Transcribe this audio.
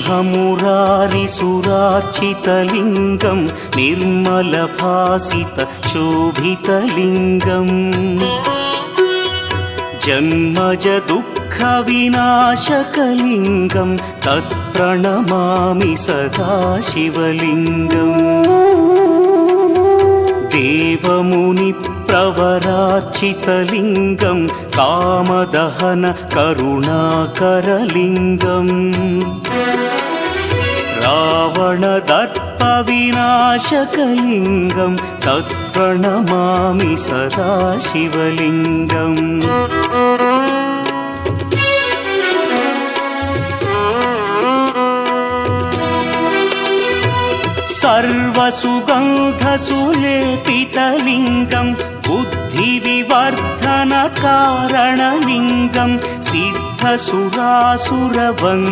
ब्रह्ममुरारिसुरार्चितलिङ्गं निर्मलभासितशोभितलिङ्गम् जन्मजदुःखविनाशकलिङ्गं तत्प्रणमामि सदा शिवलिङ्गम् देवमुनिप्रवरार्चितलिङ्गं कामदहन करुणाकरलिङ्गम् रावणदर्पविनाशकलिङ्गं तत्प्रणमामि सदा शिवलिङ्गम् सर्वसुगन्धसुलेपितलिङ्गं बुद्धिविवर्धनकारणलिङ्गं सिद्धसुरासुरवन्द्यलिङ्गम्